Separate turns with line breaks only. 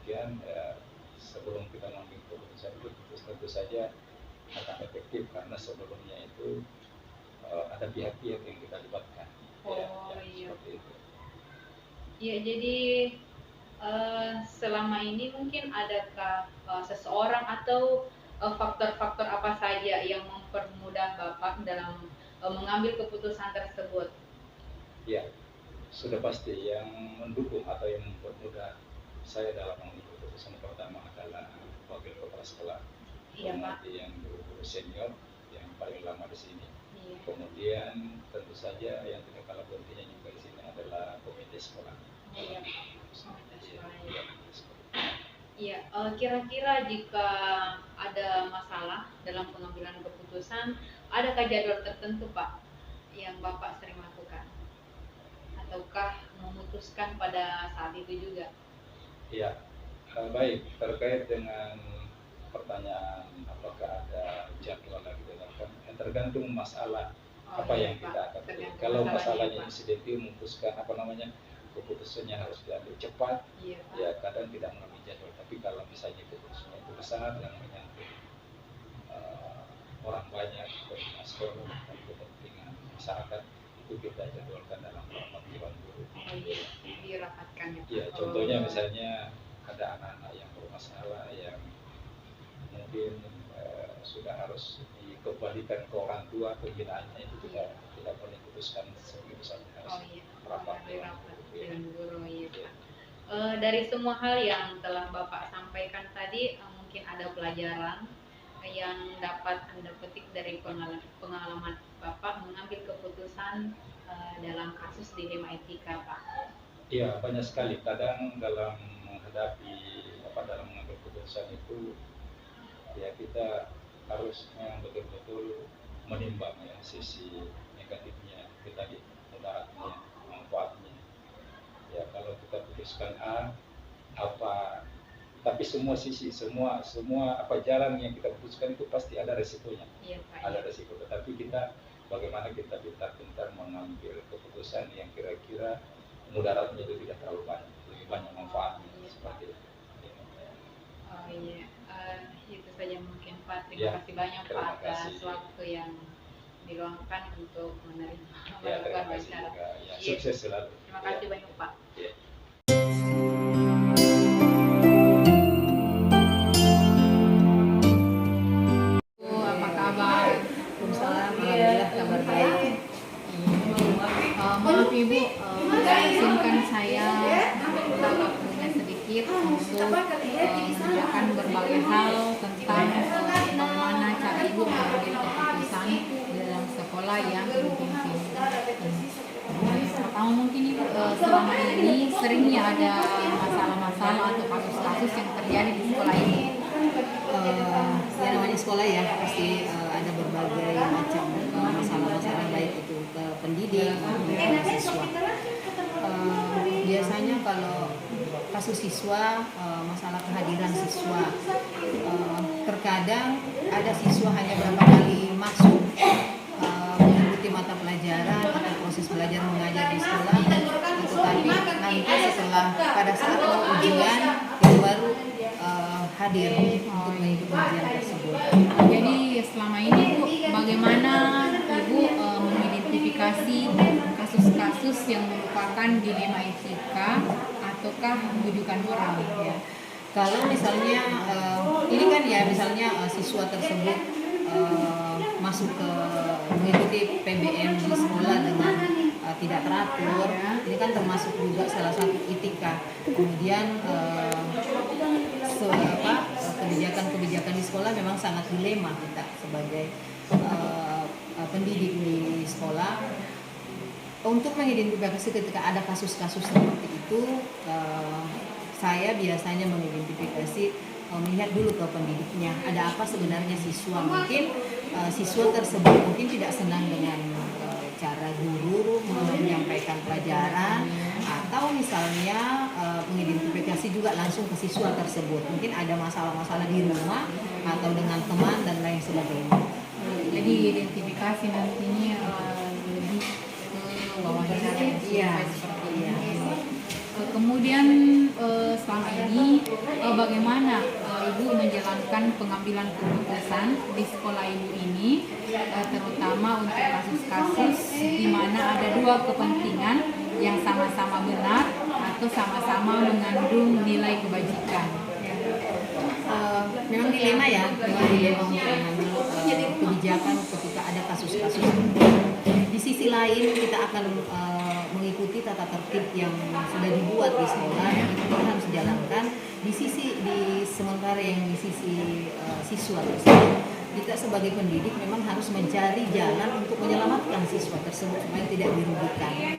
demikian sebelum kita mengambil keputusan itu tentu saja akan efektif karena sebelumnya itu ada pihak-pihak yang kita libatkan.
Iya.
Seperti itu.
Iya, jadi selama ini mungkin adakah seseorang atau faktor-faktor apa saja yang mempermudah Bapak dalam mengambil keputusan tersebut?
Ya, sudah pasti yang mendukung atau yang mempermudah saya dalam mengambil keputusan pertama adalah wakil kepala sekolah,
Iya, Pak.
kemudian guru senior yang paling lama di sini.
Iya.
Kemudian tentu saja yang tidak kalah pentingnya juga di sini adalah komite sekolah.
Iya, komite sekolah. Iya, kira-kira jika ada masalah dalam pengambilan keputusan, adakah jadwal tertentu Pak yang Bapak sering lakukan? Ataukah memutuskan pada saat itu juga?
Ya, baik, terkait dengan pertanyaan apakah ada jadwal lagi dilakukan, tergantung masalah apa yang kita akan pilih. Kalau masalahnya insidentil memutuskan keputusannya harus diambil cepat, ya kadang tidak mengambil jadwal. Tapi kalau misalnya keputusannya itu besar yang menyangkut orang banyak, kepentingan dan kepentingan masyarakat, itu kita jadwalkan dalam rapat dewan guru.
Dirapatkan ya.
Ya, contohnya misalnya ada anak-anak yang bermasalah yang mungkin sudah harus dikembalikan ke orang tua pembinaannya, itu tidak boleh putuskan sebelum misalnya harus rapat dewan guru.
Iya. Dari semua hal yang telah Bapak sampaikan tadi, mungkin ada pelajaran yang dapat Anda petik dari pengalaman Bapak mengambil keputusan dalam kasus dilema etika, Pak.
Iya, banyak sekali. Kadang dalam mengambil keputusan itu, ya kita harus betul-betul menimbang ya sisi negatifnya, kita di mudaratnya, manfaatnya. Ya, kalau kita putuskan tapi semua jalan yang kita putuskan itu pasti ada resikonya.
Iya, Pak.
Ada resiko, tetapi bagaimana kita pintar-pintar mengambil keputusan yang kira-kira mudaratnya itu tidak terlalu banyak, lebih banyak manfaatnya. Seperti itu.
Oh iya, itu saja mungkin Pak. Terima kasih banyak Pak atas waktu yang diluangkan untuk menerima melakukan wawancara.
Sukses selalu.
Terima kasih banyak Pak. Apa kabar?
Waalaikumsalam, alhamdulillah kabar baik.
Maaf Ibu, izinkan saya minta waktunya sedikit untuk menanyakan berbagai hal tentang bagaimana cara Ibu mengambil keputusan dalam sekolah yang Ibu pimpin. Pertama mungkin Ibu, selama ini seringnya ada masalah-masalah atau kasus-kasus yang terjadi di sekolah ini.
Ya namanya sekolah ya, pasti ada berbagai macam masalah-masalah, baik itu ke pendidik maupun ke siswa. Biasanya kalau kasus siswa, masalah kehadiran siswa, terkadang ada siswa hanya berapa kali masuk mengikuti mata pelajaran atau proses belajar mengajar di sekolah, tetapi nanti pada saat mau ujian itu baru hadir untuk mengikuti ujian tersebut.
Jadi selama ini Bu, bagaimana Ibu mengidentifikasi kasus-kasus yang merupakan dilema etika ataukah bujukan moral ya?
Kalau misalnya ini kan ya misalnya siswa tersebut masuk ke mengikuti PBM di sekolah dengan tidak teratur, ini kan termasuk juga salah satu etika. Kemudian kebijakan di sekolah memang sangat dilema kita sebagai pendidik di sekolah untuk mengidentifikasi ketika ada kasus-kasus seperti itu. Saya biasanya mengidentifikasi, melihat dulu ke pendidiknya, ada apa sebenarnya siswa. Mungkin siswa tersebut mungkin tidak senang dengan cara guru menyampaikan pelajaran, atau misalnya mengidentifikasi juga langsung ke siswa tersebut. Mungkin ada masalah-masalah di rumah atau dengan teman dan lain sebagainya.
Jadi identifikasi nantinya lebih ke wawancara seperti ini. Kemudian selama ini
bagaimana Ibu menjalankan pengambilan keputusan di sekolah Ibu ini, terutama untuk kasus-kasus di mana ada dua kepentingan yang sama-sama benar atau sama-sama mengandung nilai kebajikan.
Memang dilema ya, memang dilema untuk mengambil kebijakan ketika ada kasus-kasus. Di sisi lain kita akan mengikuti tata tertib yang sudah dibuat di sekolah, yang kita harus jalankan. Di sementara yang di sisi siswa tersebut, kita sebagai pendidik memang harus mencari jalan untuk menyelamatkan siswa tersebut supaya tidak dirugikan.